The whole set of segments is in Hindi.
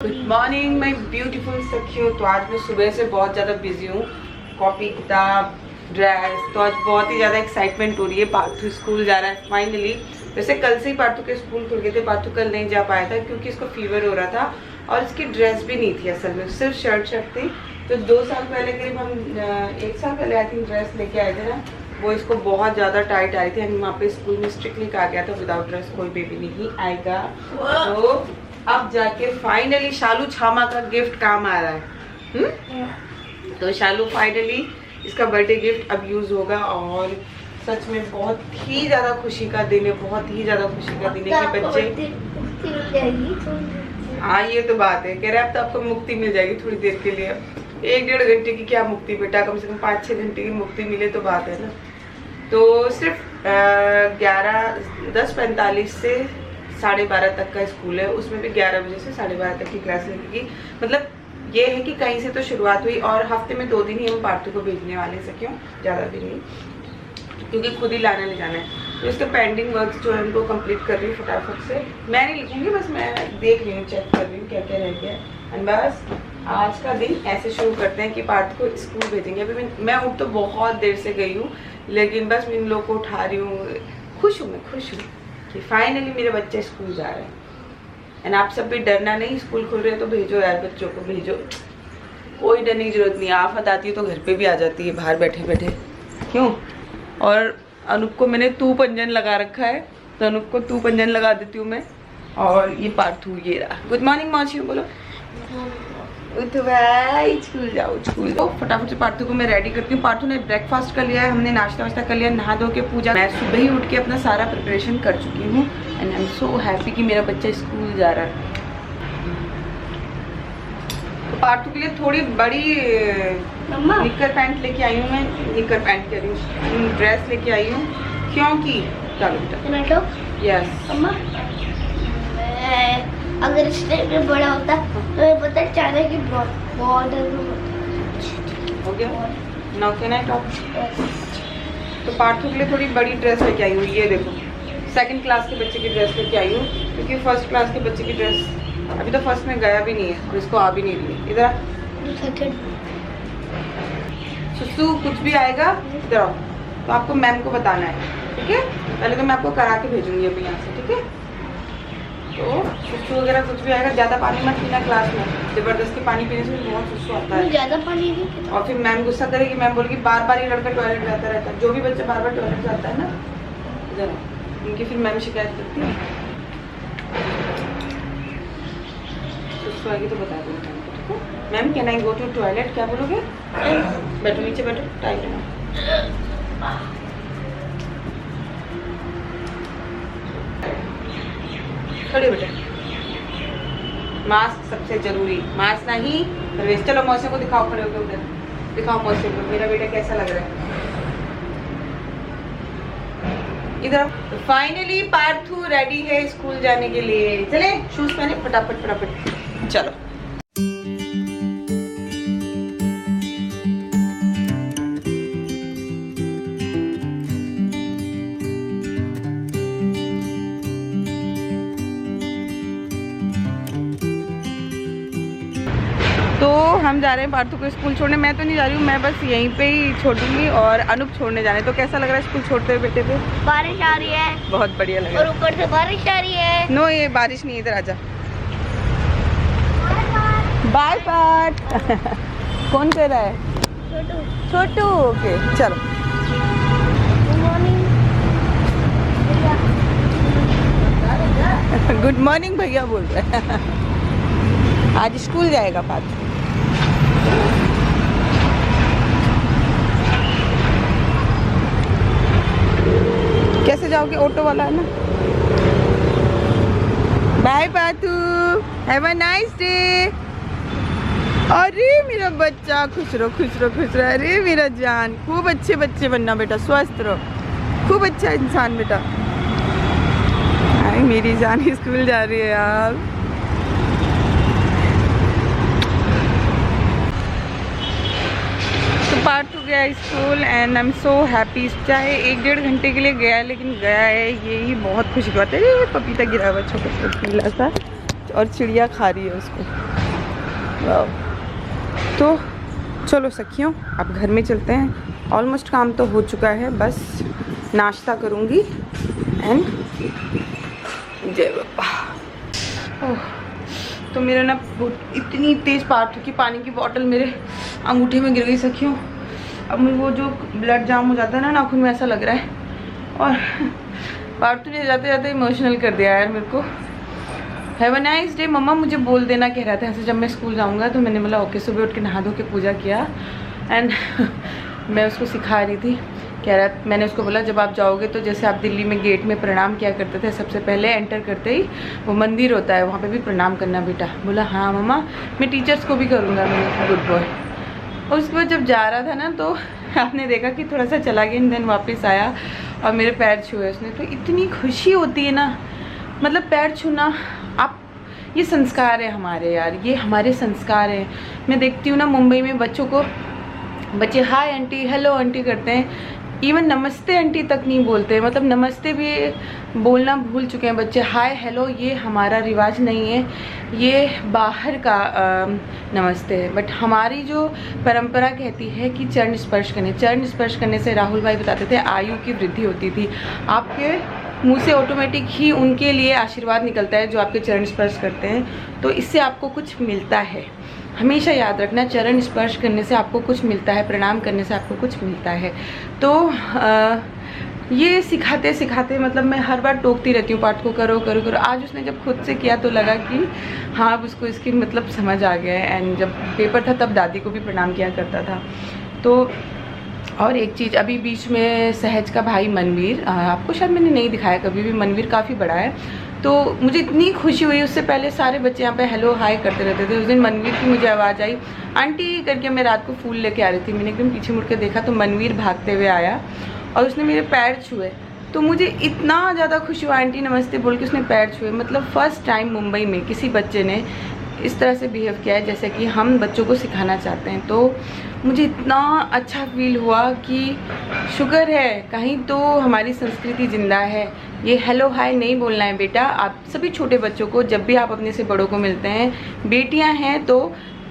गुड मॉर्निंग माई ब्यूटीफुल सखियों। तो आज मैं सुबह से बहुत ज़्यादा बिजी हूँ, कॉपी किताब ड्रेस। तो आज बहुत ही ज़्यादा एक्साइटमेंट हो रही है। पार्थू स्कूल जा रहा है फाइनली। वैसे कल से ही पार्थू के स्कूल खुल गए थे। पार्थू कल नहीं जा पाया था क्योंकि इसको फीवर हो रहा था और इसकी ड्रेस भी नहीं थी, असल में सिर्फ शर्ट थी। तो 2 साल पहले करीब हम 1 साल पहले आई थिंक ड्रेस लेके आए थे ना, वो इसको बहुत ज़्यादा टाइट आई थी। वहाँ पे स्कूल में स्ट्रिक्टली कहा गया था विदाउट ड्रेस कोई बेबी नहीं आएगा। तो अब जाके फाइनली शालू छामा का गिफ्ट काम आ रहा है। तो शालू फाइनली इसका बर्थडे गिफ्ट अब यूज होगा और सच में बहुत ही ज्यादा खुशी का दिन है, बहुत ही ज्यादा खुशी का दिन है कि बच्चे। हाँ ये तो बात है, कह रहे अब तो आपको मुक्ति मिल जाएगी थोड़ी देर के लिए। 1-1.5 घंटे की क्या मुक्ति बेटा, कम से कम 5-6 घंटे की मुक्ति मिले तो बात है ना। तो सिर्फ 10:45 से 12:30 तक का स्कूल है, उसमें भी 11 बजे से 12:30 तक की क्लास लगेगी। मतलब ये है कि कहीं से तो शुरुआत हुई और हफ्ते में 2 दिन ही हम पार्थू को भेजने वाले से, क्यों ज़्यादा भी नहीं, क्योंकि खुद ही लाने ले जाना है। तो इसके पेंडिंग वर्क जो है उनको कंप्लीट कर रही हूँ फटाफट से। मैं नहीं लिखूंगी, बस मैं देख रही हूँ, चेक कर रही हूँ क्या क्या रह गया। एंड बस आज का दिन ऐसे शुरू करते हैं कि पार्थू को स्कूल भेजेंगे। अभी मैं उठ तो बहुत देर से गई हूँ, लेकिन बस मैं इन लोग को उठा रही हूँ। खुश हूँ, मैं खुश हूँ कि फाइनली मेरे बच्चे स्कूल जा रहे हैं। एंड आप सब भी डरना नहीं, स्कूल खुल रहे हैं तो भेजो यार, बच्चों को भेजो, कोई डरने की जरूरत नहीं। आफत आती है तो घर पे भी आ जाती है बाहर बैठे बैठे, क्यों। और अनूप को मैंने तू पंजन लगा रखा है, तो अनूप को तू पंजन लगा देती हूँ मैं। और ये पार्थू ये रहा। गुड मॉर्निंग मौसी, बोलो उठ भाई, स्कूल जाओ स्कूल जाओ। फटाफट से पार्थू को मैं रेडी करती हूँ। पार्थू ने ब्रेकफास्ट कर लिया है, हमने नाश्ता वाश्ता कर लिया, नहा धो के पूजा। मैं सुबह ही उठ के अपना सारा प्रिपरेशन कर चुकी हूँ and I am so happy कि मेरा बच्चा स्कूल जा रहा है। तो पार्थू के लिए थोड़ी बड़ी निकर पैंट लेके आई हूँ मैं, निकर पैंट कह रही हूँ, ड्रेस लेके आई हूँ क्योंकि चलो यस अगर इस टाइप में बड़ा होता तो मैं पता चाहता कि बहुत हो गया। Now can I talk. तो पार्थू के लिए थोड़ी बड़ी ड्रेस लेके आई हूँ। ये देखो 2nd क्लास के बच्चे की ड्रेस लेके आई हूँ, क्योंकि 1st क्लास के बच्चे की ड्रेस अभी तो 1st में गया भी नहीं है और इसको आ भी नहीं रही है। इधर सुसु कुछ भी आएगा इधर आओ, तो आपको मैम को बताना है, ठीक है। पहले तो मैं आपको करा के भेजूंगी अभी यहाँ से, ठीक है। तो सुसु वगैरह कुछ भी आएगा, ज़्यादा पानी मत पीना क्लास में, ज़बरदस्ती पानी पीने से भी बहुत सुसु आता है। ज़्यादा पानी नहीं। और फिर मैम गुस्सा करेगी, मैम बोलेगी बार बार ये लड़का टॉयलेट जाता रहता है। जो भी बच्चा बार बार टॉयलेट जाता है ना, इधर उनकी फिर मैम शिकायत करती है। सुसु आएगी तो बता दूँगी मैम को, ठीक है। Ma'am can I go to toilet, क्या बोलोगे? बैठो नीचे बैठो, टाइट है ना। खड़े बेटा, मास्क सबसे जरूरी, मास्क नहीं प्रवेश। चलो मौसी को दिखाओ, खड़े होकर उधर दिखाओ मौसी को मेरा बेटा कैसा लग रहा है इधर। तो फाइनली पार्थू रेडी है स्कूल जाने के लिए। चले शूज पहने फटाफट फटाफट, चलो। तो हम जा रहे हैं पार्थू को स्कूल छोड़ने। मैं तो नहीं जा रही हूँ, मैं बस यहीं पे ही छोड़ूंगी और अनूप छोड़ने जाने। तो कैसा लग रहा है स्कूल छोड़ते हुए बेटे पे? बारिश आ रही है, बहुत बढ़िया लग रहा है और ऊपर से बारिश आ रही है। नो ये बारिश नहीं, इधर आजा। Bye bye. कौन कह रहा है? छोटू। छोटू, ओके चलो। गुड मॉर्निंग भैया बोल रहे हैं। आज स्कूल जाएगा पार्थू। कैसे जाओगे? ऑटो वाला है ना। Bye Parthu, have a nice day. अरे मेरा बच्चा, खुश रहो खुश रहो खुश रहो। अरे मेरा जान, खूब अच्छे बच्चे बनना बेटा, स्वस्थ रहो, खूब अच्छा इंसान बेटा। आई मेरी जान स्कूल जा रही है यार। तो पार्थू गया school and I am so happy. चाहे 1-1.5 घंटे के लिए गया, लेकिन गया है, यही बहुत खुशी की बात है। पपीता गिरा हुआ छोटा सा, और चिड़िया खा रही है उसको। तो चलो सखियों, अब घर में चलते हैं। ऑलमोस्ट काम तो हो चुका है, बस नाश्ता करूँगी एंड जय बाबा। तो मेरा ना इतनी तेज़ पार्थ की पानी की बोतल मेरे अंगूठे में गिर गई सखियों। अब वो जो ब्लड जाम हो जाता है ना नाखून में, ऐसा लग रहा है। और पार्थू ने जाते जाते इमोशनल कर दिया यार मेरे को। हैव अ नाइस डे मम्मा मुझे बोल देना कह रहा था ऐसे जब मैं स्कूल जाऊँगा। तो मैंने बोला ओके। सुबह उठ के नहा धो के पूजा किया एंड मैं उसको सिखा रही थी। कह रहा, मैंने उसको बोला जब आप जाओगे तो जैसे आप दिल्ली में गेट में प्रणाम किया करते थे, सबसे पहले एंटर करते ही वो मंदिर होता है, वहाँ पे भी प्रणाम करना बेटा। बोला हाँ मम्मा मैं टीचर्स को भी करूँगा। मैंने गुड बॉय। और उसके बाद जब जा रहा था ना तो आपने देखा कि थोड़ा सा चला गया, देन वापस आया और मेरे पैर छुए उसने। तो इतनी खुशी होती है ना, मतलब पैर छूना। आप, ये संस्कार है हमारे यार, ये हमारे संस्कार हैं। मैं देखती हूँ ना मुंबई में बच्चों को, बच्चे हाय आंटी हेलो आंटी करते हैं, इवन नमस्ते आंटी तक नहीं बोलते। मतलब नमस्ते भी बोलना भूल चुके हैं बच्चे। हाय हेलो ये हमारा रिवाज नहीं है, ये बाहर का नमस्ते है। बट हमारी जो परंपरा कहती है कि चरण स्पर्श करने, चरण स्पर्श करने से राहुल भाई बताते थे आयु की वृद्धि होती थी। आपके मुंह से ऑटोमेटिक ही उनके लिए आशीर्वाद निकलता है जो आपके चरण स्पर्श करते हैं। तो इससे आपको कुछ मिलता है, हमेशा याद रखना। चरण स्पर्श करने से आपको कुछ मिलता है, प्रणाम करने से आपको कुछ मिलता है। तो ये सिखाते सिखाते मतलब मैं हर बार टोकती रहती हूँ पाठ को, करो करो करो। आज उसने जब खुद से किया तो लगा कि हाँ अब उसको इसकी मतलब समझ आ गया है। एंड जब पेपर था तब दादी को भी प्रणाम किया करता था। तो और एक चीज़, अभी बीच में सहज का भाई मनवीर, आपको शायद मैंने नहीं दिखाया कभी भी, मनवीर काफ़ी बड़ा है। तो मुझे इतनी खुशी हुई, उससे पहले सारे बच्चे यहाँ पे हेलो हाय करते रहते थे। उस दिन मनवीर की मुझे आवाज़ आई आंटी करके। मैं रात को फूल लेके आ रही थी, मैंने एकदम पीछे मुड़ के देखा तो मनवीर भागते हुए आया और उसने मेरे पैर छुए। तो मुझे इतना ज़्यादा खुशी हुआ, आंटी नमस्ते बोल के उसने पैर छुए। मतलब फ़र्स्ट टाइम मुंबई में किसी बच्चे ने इस तरह से बिहेव किया है जैसे कि हम बच्चों को सिखाना चाहते हैं। तो मुझे इतना अच्छा फील हुआ कि शुक्र है कहीं तो हमारी संस्कृति ज़िंदा है। ये हेलो हाय नहीं बोलना है बेटा। आप सभी छोटे बच्चों को जब भी आप अपने से बड़ों को मिलते हैं, बेटियां हैं तो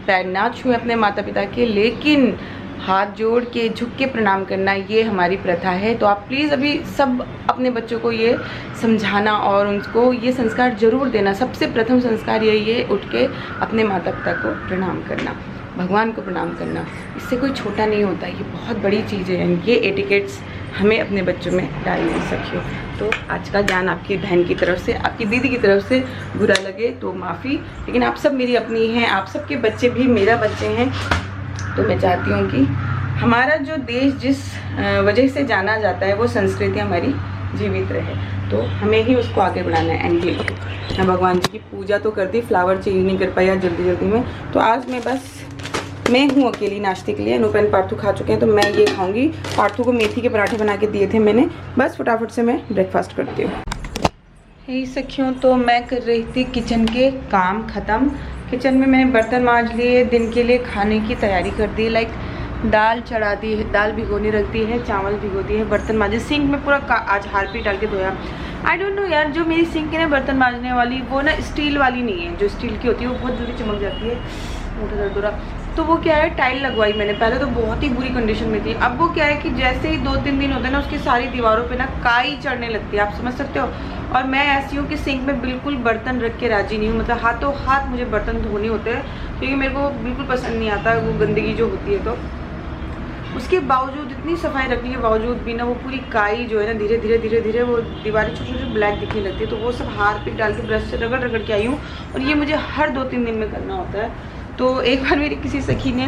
पैर ना छुएं अपने माता पिता के, लेकिन हाथ जोड़ के झुक के प्रणाम करना ये हमारी प्रथा है। तो आप प्लीज़ अभी सब अपने बच्चों को ये समझाना और उनको ये संस्कार ज़रूर देना। सबसे प्रथम संस्कार यही है, उठ के अपने माता पिता को प्रणाम करना, भगवान को प्रणाम करना। इससे कोई छोटा नहीं होता, ये बहुत बड़ी चीज़ है। ये एटिकेट्स हमें अपने बच्चों में डालनी सकियो। तो आज का ज्ञान आपकी बहन की तरफ से, आपकी दीदी की तरफ से बुरा लगे तो माफ़ी, लेकिन आप सब मेरी अपनी हैं, आप सबके बच्चे भी मेरा बच्चे हैं। तो मैं चाहती हूँ कि हमारा जो देश जिस वजह से जाना जाता है वो संस्कृति हमारी जीवित रहे, तो हमें ही उसको आगे बढ़ाना है। एंड मैं भगवान जी की पूजा तो कर दी, फ्लावर चेंज नहीं कर पाया जल्दी जल्दी में। तो आज मैं हूँ अकेली नाश्ते के लिए। अनुपन पार्थू खा चुके हैं तो मैं ये खाऊंगी। पार्थू को मेथी के पराठे बना के दिए थे मैंने, बस फटाफट से मैं ब्रेकफास्ट करती हूँ। यही सखियों, तो मैं कर रही थी किचन के काम ख़त्म। किचन में मैंने बर्तन मांज लिए, दिन के लिए खाने की तैयारी कर दी। लाइक दाल चढ़ा दी है, दाल भिगोनी रख दी है, चावल भिगो दिए है, बर्तन मांजे। सिंक में पूरा आज हारपीट डाल के धोया। आई डोंट नो यार, जो मेरी सिंक है ना बर्तन मांजने वाली, वो ना स्टील वाली नहीं है। जो स्टील की होती है वो बहुत जल्दी चमक जाती है, मोटा दर्द हो रहा। तो वो क्या है, टाइल लगवाई मैंने। पहले तो बहुत ही बुरी कंडीशन में थी, अब वो क्या है कि जैसे ही 2-3 दिन होते हैं ना, उसकी सारी दीवारों पे ना काई चढ़ने लगती है, आप समझ सकते हो। और मैं ऐसी हूँ कि सिंक में बिल्कुल बर्तन रख के राजी नहीं हूँ। मतलब हाथों हाथ मुझे बर्तन धोने होते हैं, क्योंकि मेरे को बिल्कुल पसंद नहीं आता वो गंदगी जो होती है। तो उसके बावजूद, इतनी सफाई रखने के बावजूद भी ना वो पूरी काई जो है ना धीरे धीरे धीरे धीरे वो दीवारें छोटी छोटी ब्लैक दिखने लगती है। तो वो सब हारपीट डाल के ब्रश से रगड़ रगड़ के आई हूँ, और ये मुझे हर 2-3 दिन में करना होता है। तो एक बार मेरी किसी सखी ने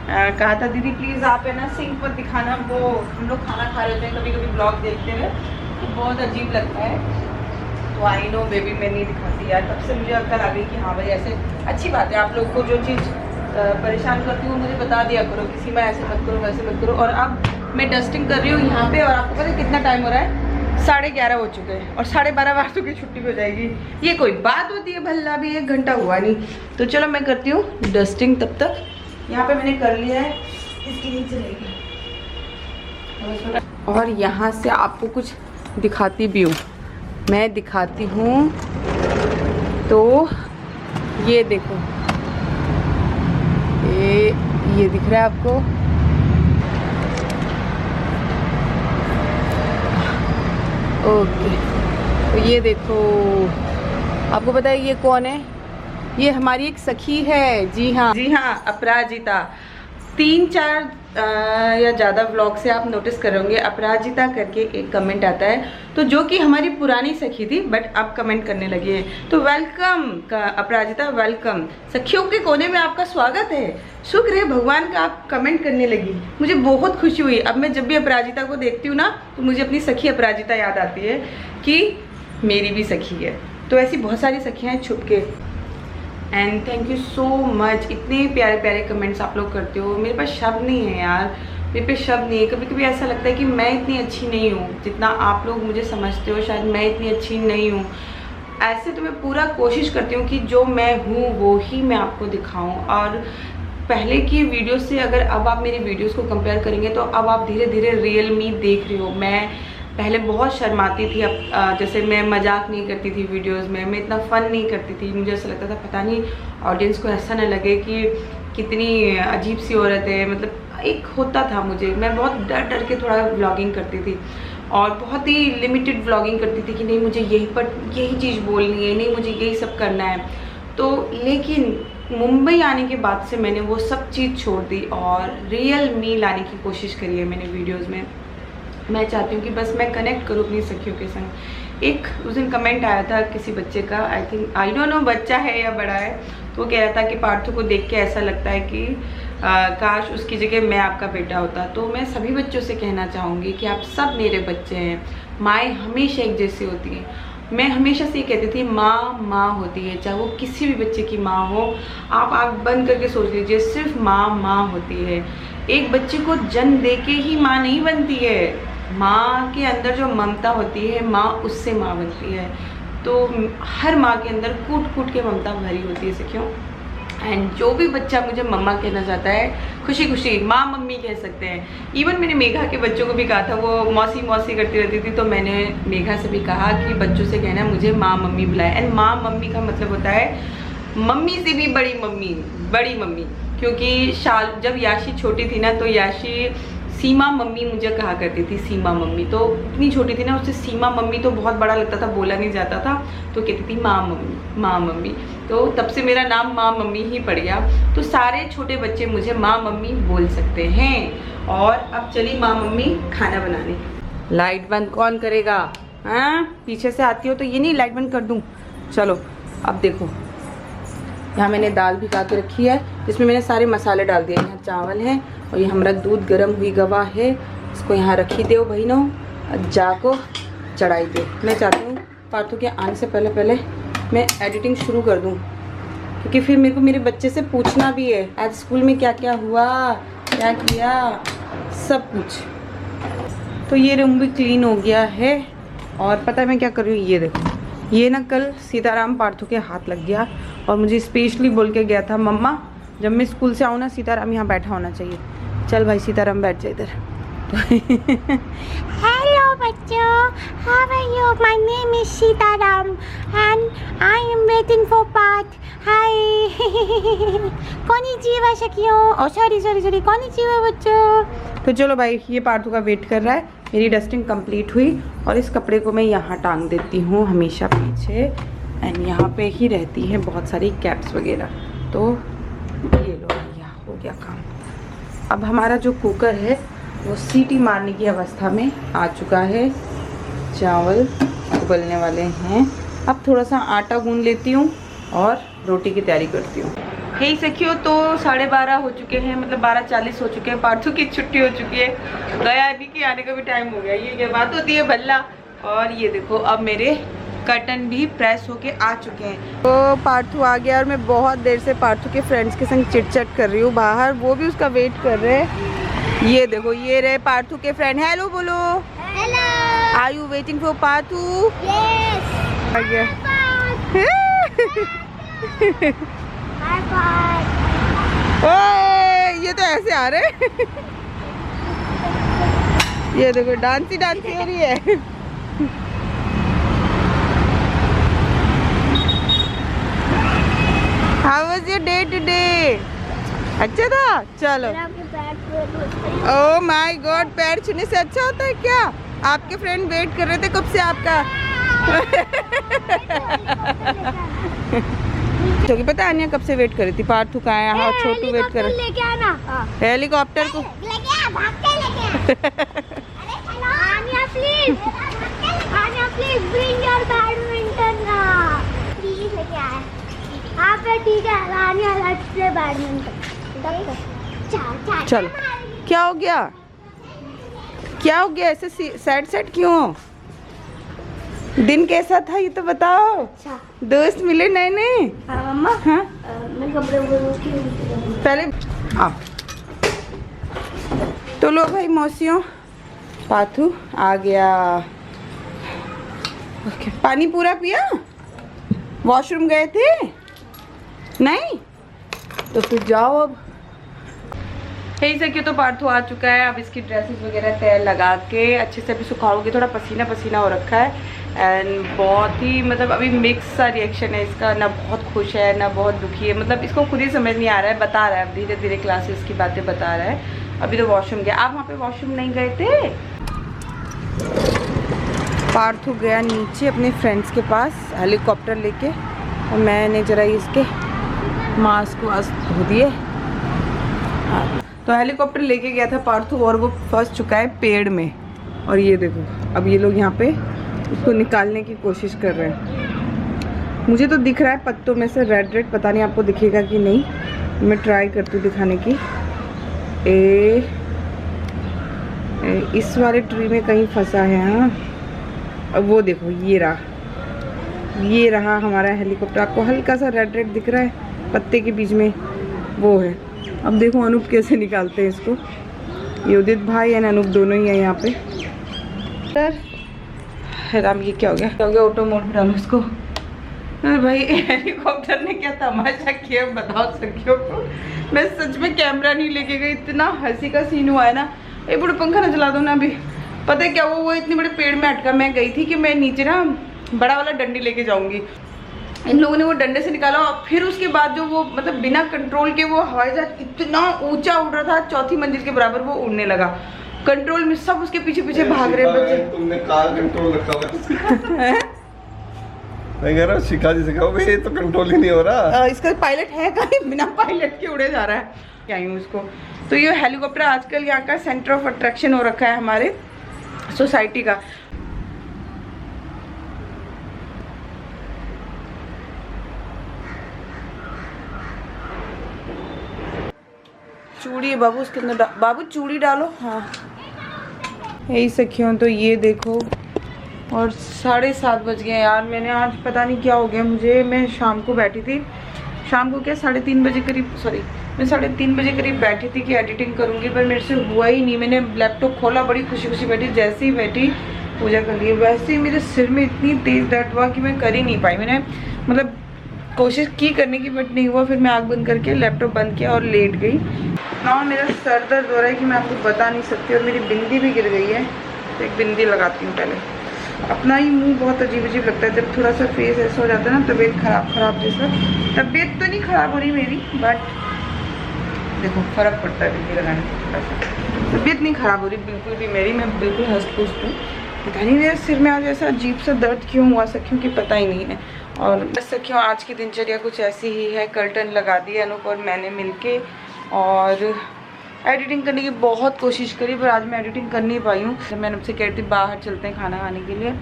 कहा था दीदी प्लीज़ आप है ना सिंक पर दिखाना, वो हम लोग खाना खा रहे थे कभी कभी ब्लॉग देखते हुए, तो बहुत अजीब लगता है। तो आई नो बेबी मैं नहीं दिखाती यार, तब से मुझे अक्ल आ गई कि हाँ भाई ऐसे अच्छी बात है। आप लोग को जो चीज़ परेशान करती हूँ मुझे बता दिया करो, किसी में ऐसे मत करो वैसे मत करो। और अब मैं डस्टिंग कर रही हूँ यहाँ पे, और आपको पता है कितना टाइम हो रहा है, 11:30 हो चुके हैं, और 12:30 वास्तु की छुट्टी हो जाएगी। ये कोई बात होती है, भला भी 1 घंटा हुआ नहीं। तो चलो मैं करती हूँ डस्टिंग तब तक। यहाँ पे मैंने कर लिया है, इसके नीचे रहेगी। और यहाँ से आपको कुछ दिखाती भी हूँ, मैं दिखाती हूँ। तो ये देखो, ये दिख रहा है आपको? ओके, तो ये देखो, आपको पता है ये कौन है? ये हमारी एक सखी है। जी हाँ, अपराजिता। 3-4 या ज़्यादा व्लॉग से आप नोटिस कर रहे होंगे अपराजिता करके एक कमेंट आता है, तो जो कि हमारी पुरानी सखी थी बट अब कमेंट करने लगी है। तो वेलकम अपराजिता, वेलकम। सखियों के कोने में आपका स्वागत है। शुक्र है भगवान का आप कमेंट करने लगी, मुझे बहुत खुशी हुई। अब मैं जब भी अपराजिता को देखती हूँ ना तो मुझे अपनी सखी अपराजिता याद आती है कि मेरी भी सखी है। तो ऐसी बहुत सारी सखियाँ हैं छुप के। And thank you so much, इतने प्यारे प्यारे कमेंट्स आप लोग करते हो। मेरे पास शब्द नहीं है यार, मेरे पे शब्द नहीं है। कभी कभी ऐसा लगता है कि मैं इतनी अच्छी नहीं हूँ जितना आप लोग मुझे समझते हो, शायद मैं इतनी अच्छी नहीं हूँ। ऐसे तो मैं पूरा कोशिश करती हूँ कि जो मैं हूँ वो ही मैं आपको दिखाऊँ। और पहले की वीडियो से अगर अब आप मेरी वीडियोज़ को कंपेयर करेंगे तो अब आप धीरे धीरे रियल मी देख रहे हो। मैं पहले बहुत शर्माती थी, अब जैसे मैं मजाक नहीं करती थी वीडियोस में, मैं इतना फ़न नहीं करती थी। मुझे ऐसा लगता था पता नहीं ऑडियंस को ऐसा ना लगे कि कितनी अजीब सी औरत है, मतलब एक होता था मुझे। मैं बहुत डर डर के थोड़ा व्लॉगिंग करती थी और बहुत ही लिमिटेड व्लॉगिंग करती थी कि नहीं मुझे यही चीज़ बोलनी है, नहीं मुझे यही सब करना है। तो लेकिन मुंबई आने के बाद से मैंने वो सब चीज़ छोड़ दी और रियल मी लाने की कोशिश करी है मैंने वीडियोज़ में। मैं चाहती हूँ कि बस मैं कनेक्ट करूँ अपनी सखियों के संग। एक उस दिन कमेंट आया था किसी बच्चे का, आई डोंट नो बच्चा है या बड़ा है, तो वो कह रहा था कि पार्थू को देख के ऐसा लगता है कि काश उसकी जगह मैं आपका बेटा होता। तो मैं सभी बच्चों से कहना चाहूँगी कि आप सब मेरे बच्चे हैं। माएँ हमेशा एक जैसी होती हैं। मैं हमेशा से ये कहती थी माँ होती है, चाहे वो किसी भी बच्चे की माँ हो। आप आँख बंद करके सोच लीजिए, सिर्फ माँ होती है। एक बच्चे को जन्म दे के ही माँ नहीं बनती है, माँ के अंदर जो ममता होती है माँ उससे माँ बनती है। तो हर माँ के अंदर कूट कूट के ममता भरी होती है सखियों। एंड जो भी बच्चा मुझे मम्मा कहना चाहता है, खुशी खुशी माँ मम्मी कह सकते हैं। इवन मैंने मेघा के बच्चों को भी कहा था, वो मौसी मौसी करती रहती थी, तो मैंने मेघा से भी कहा कि बच्चों से कहना मुझे माँ मम्मी बुलाए। एंड माँ मम्मी का मतलब होता है मम्मी से भी बड़ी मम्मी। क्योंकि जब याशी छोटी थी ना तो याशी सीमा मम्मी मुझे कहा करती थी, सीमा मम्मी। तो इतनी छोटी थी ना, उससे सीमा मम्मी तो बहुत बड़ा लगता था, बोला नहीं जाता था, तो कहती थी माँ मम्मी। तो तब से मेरा नाम माँ मम्मी ही पड़ गया। तो सारे छोटे बच्चे मुझे माँ मम्मी बोल सकते हैं। और अब चली माँ मम्मी खाना बनाने। लाइट बंद कौन करेगा? हाँ, पीछे से आती हो तो ये नहीं लाइट बंद कर दूँ। चलो अब देखो, यहाँ मैंने दाल भिगा के रखी है जिसमें मैंने सारे मसाले डाल दिए। यहाँ चावल है और ये हमारा दूध गर्म हुई गवा है, इसको यहाँ रखी दो बहनों, जाको चढ़ाई दो। मैं चाहती हूँ पार्थू के आने से पहले मैं एडिटिंग शुरू कर दूँ, क्योंकि फिर मेरे को मेरे बच्चे से पूछना भी है आज स्कूल में क्या क्या हुआ, क्या किया, सब कुछ। तो ये रूम भी क्लीन हो गया है। और पता है मैं क्या कर रही हूँ? ये देखो, ये ना कल सीताराम पार्थू के हाथ लग गया और मुझे स्पेशली बोल के गया था, मम्मा जब मैं स्कूल से आऊँ ना सीताराम यहाँ बैठा होना चाहिए। चल भाई सीताराम बैठ जा इधर। Hello बच्चों, how are you? My name is Sitaram and I am waiting for Path. Hi. Konnichiwa सखियों। Oh sorry konnichiwa बच्चों। तो चलो भाई, ये पार्थू का वेट कर रहा है। मेरी डस्टिंग कंप्लीट हुई और इस कपड़े को मैं यहाँ टांग देती हूँ हमेशा पीछे। एंड यहाँ पे ही रहती हैं बहुत सारी कैप्स वगैरह। तो ये लो भैया, हो गया काम। अब हमारा जो कुकर है वो सीटी मारने की अवस्था में आ चुका है। चावल उबलने वाले हैं। अब थोड़ा सा आटा गूंद लेती हूँ और रोटी की तैयारी करती हूँ। हे सखियों, तो 12:30 हो चुके हैं, मतलब 12:40 हो चुके हैं। पार्थू की छुट्टी हो चुकी है, गया नहीं कि आने का भी टाइम हो गया। ये क्या बात होती है भल्ला। और ये देखो अब मेरे कर्टन भी प्रेस होके आ चुके हैं। तो पार्थू आ गया और मैं बहुत देर से पार्थू के फ्रेंड्स के संग चिट चैट कर रही हूँ बाहर, वो भी उसका वेट कर रहे हैं। ये देखो, ये रहे पार्थू के फ्रेंड। हेलो बोलो। Hello. Are you waiting for Parthu? Yes. आ गया। Bye bye. ओए, ये तो ऐसे आ रहे। ये देखो डांसी हो रही है। Your day today? अच्छा था, चलो। ओह माय गॉड, पैर छूने से अच्छा होता है क्या? आपके फ्रेंड वेट कर रहे थे कब से आपका। क्योंकि पता है अनिया कब से वेट कर रही थी, पार्थू कहाँ है? हाँ, छोटू वेट कर रहा है हेलीकॉप्टर को। ठीक है, बैडमिंटन। चलो, क्या हो गया? क्या हो गया? ऐसे सैड सैड क्यों हो? दिन कैसा था ये तो बताओ। अच्छा। दोस्त मिले नए नए? मम्मा, हाँ, मैं कपड़े पहले आओ तो लो भाई मौसियों, पार्थू आ गया। ओके, पानी पूरा पिया? वॉशरूम गए थे? नहीं तो फिर जाओ अब। यही से क्यों, तो पार्थू आ चुका है। अब इसकी ड्रेसेस वगैरह तेल लगा के अच्छे से अभी सुखाऊंगी। थोड़ा पसीना पसीना हो रखा है एंड बहुत ही मतलब अभी मिक्स सा रिएक्शन है इसका, ना बहुत खुश है ना बहुत दुखी है। मतलब इसको खुद ही समझ नहीं आ रहा है, बता रहा है अब धीरे धीरे क्लासेस की बातें बता रहा है। अभी तो वॉशरूम गया। आप वहाँ पे वॉशरूम नहीं गए थे? पार्थू गया नीचे अपने फ्रेंड्स के पास हेलीकॉप्टर लेके, और मैंने जरा इसके मास्क वास्क धो दिए। तो हेलीकॉप्टर लेके गया था पार्थू और वो फंस चुका है पेड़ में। और ये देखो, अब ये लोग यहाँ पे उसको निकालने की कोशिश कर रहे हैं। मुझे तो दिख रहा है पत्तों में से रेड रेड, पता नहीं आपको दिखेगा कि नहीं। मैं ट्राई करती हूँ दिखाने की। इस वाले ट्री में कहीं फंसा है। हाँ, अब वो देखो, ये रहा हमारा हेलीकॉप्टर। आपको हल्का सा रेड रेड दिख रहा है पत्ते के बीच में, वो है। अब देखो अनूप कैसे निकालते हैं इसको। ये उदित भाई एंड अनूप दोनों ही है यहाँ पे। सर राम, ये क्या हो गया? ऑटो मोड में डालो इसको। अरे भाई, हेलीकॉप्टर ने क्या तमाशा किया बताओ सखियों को। मैं सच में कैमरा नहीं लेके गई, इतना हंसी का सीन हुआ है ना। एक बड़ा पंखा ना चला दो ना अभी। पता है क्या वो इतने बड़े पेड़ में अटका। मैं गई थी कि मैं नीचे ना बड़ा वाला डंडी लेके जाऊंगी। इन लोगों ने वो डंडे से निकाला और फिर उसके बाद जो वो मतलब बिना कंट्रोल के वो हवाई जहाज इतना ऊंचा उड़ रहा था, 4थी मंजिल के बराबर वो उड़ने लगा। कंट्रोल में सब उसके पीछे पीछे भाग रहे बच्चे। तुमने कहाँ कंट्रोल रखा हुआ? मैं कह रहा हूँ शिखा जी सिखाओ भाई, ये तो कंट्रोल ही नहीं हो रहा। इसका पायलट है कहीं? बिना पायलट के उड़े जा रहा है क्या ही उसको। तो ये हेलीकॉप्टर आजकल यहाँ का सेंटर ऑफ अट्रैक्शन हो रखा है हमारे सोसाइटी का। चूड़ी है बाबू, उसके अंदर बाबू चूड़ी डालो। हाँ, यही सखियों, तो ये देखो। और 7:30 बज गए यार। मैंने आज पता नहीं क्या हो गया मुझे। मैं शाम को बैठी थी, शाम को क्या 3:30 बजे करीब, सॉरी मैं 3:30 बजे करीब बैठी थी कि एडिटिंग करूँगी, पर मेरे से हुआ ही नहीं। मैंने लैपटॉप खोला, बड़ी खुशी खुशी बैठी। जैसे ही बैठी पूजा कर ली, वैसे ही मेरे सिर में इतनी तेज़ दर्द हुआ कि मैं कर ही नहीं पाई। मैंने मतलब कोशिश की करने की, बट नहीं हुआ। फिर मैं आँख बंद करके लैपटॉप बंद किया और लेट गई ना। मेरा सर दर्द हो रहा है कि मैं आपको बता नहीं सकती। और मेरी बिंदी भी गिर गई है, तो एक बिंदी लगाती हूँ पहले। अपना ही मुंह बहुत अजीब अजीब लगता है जब थोड़ा सा फेस ऐसा हो जाता है ना, तबीयत खराब जैसा। तबीयत तो नहीं खराब हो रही मेरी, बट देखो फ़र्क पड़ता है बिंदी लगाने से थोड़ा सा। तबीयत नहीं खराब हो रही बिल्कुल भी मेरी, मैं बिल्कुल हंस पुष्ट हूँ। पता नहीं मेरे सिर में आज ऐसा अजीब सा दर्द क्यों हुआ सखियों, कि पता ही नहीं है। और बस सखियों, आज की दिनचर्या कुछ ऐसी ही है। कर्टन लगा दिए अनूप और मैंने मिलके, और एडिटिंग करने की बहुत कोशिश करी, पर आज मैं एडिटिंग कर नहीं पाई हूँ। मैं अनूप से कह रही थी बाहर चलते हैं खाना खाने के लिए,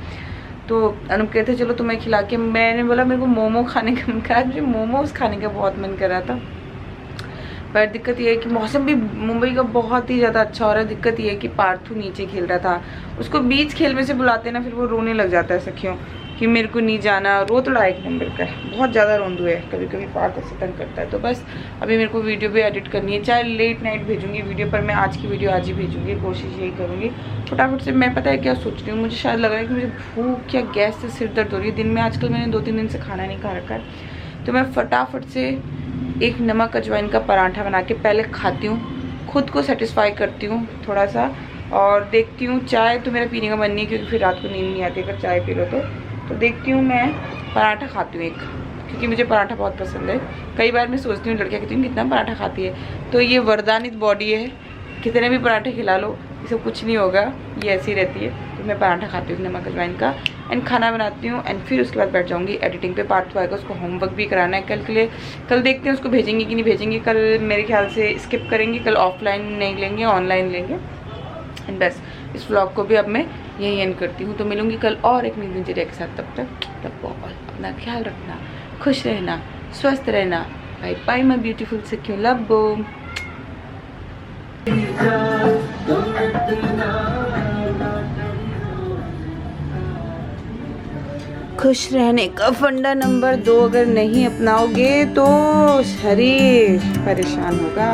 तो अनूप कहते चलो तुम्हें खिला के। मैंने बोला मेरे को मोमो खाने का मन कर रहा है, मुझे मोमोज खाने का बहुत मन कर रहा था। पर दिक्कत ये है कि मौसम भी मुंबई का बहुत ही ज़्यादा अच्छा हो रहा है। दिक्कत ये है कि पार्थू नीचे खेल रहा था, उसको बीच खेल में से बुलाते ना, फिर वो रोने लग जाता है सखियों कि मेरे को नहीं जाना। रो तो एक नंबर का है, बहुत ज़्यादा रोंदू है। कभी कभी पार्थ ऐसे तंग करता है। तो बस अभी मेरे को वीडियो भी एडिट करनी है, चाहे लेट नाइट भेजूंगी वीडियो, पर मैं आज की वीडियो आज ही भेजूंगी। कोशिश यही करूँगी फटाफट से। मैं पता है क्या सोच रही हूँ, मुझे शायद लग रहा है कि मुझे भूख या गैस से सिर दर्द हो रही है। दिन में आजकल मैंने 2-3 दिन से खाना नहीं खा रखा है, तो मैं फटाफट से एक नमक अजवाइन का पराठा बना के पहले खाती हूँ, खुद को सेटिस्फाई करती हूँ थोड़ा सा, और देखती हूँ। चाय तो मेरा पीने का मन नहीं है, क्योंकि फिर रात को नींद नहीं आती अगर चाय पी लो तो देखती हूँ मैं पराठा खाती हूँ एक, क्योंकि मुझे पराठा बहुत पसंद है। कई बार मैं सोचती हूँ लड़कियाँ कहती हूँ कितना पराठा खाती है, तो ये वरदानित बॉडी है, कितने भी पराठे खिला लो इसे कुछ नहीं होगा, ये ऐसी रहती है। तो मैं पराठा खाती हूँ नमक अजवाइन का एंड खाना बनाती हूँ एंड फिर उसके बाद बैठ जाऊँगी एडिटिंग पे। पार्ट 2 आएगा, उसको होमवर्क भी कराना है कल के लिए। कल देखते हैं उसको भेजेंगे कि नहीं भेजेंगे। कल मेरे ख्याल से स्किप करेंगे, कल ऑफलाइन नहीं लेंगे, ऑनलाइन लेंगे। एंड बस इस व्लॉग को भी अब मैं यही एंड करती हूँ। तो मिलूँगी कल और एक नई दिनचर्या के साथ। तब तक अपना ख्याल रखना, खुश रहना, स्वस्थ रहना। Bye bye my beautiful secure love. खुश रहने का फंडा नंबर 2 अगर नहीं अपनाओगे तो शरीर परेशान होगा।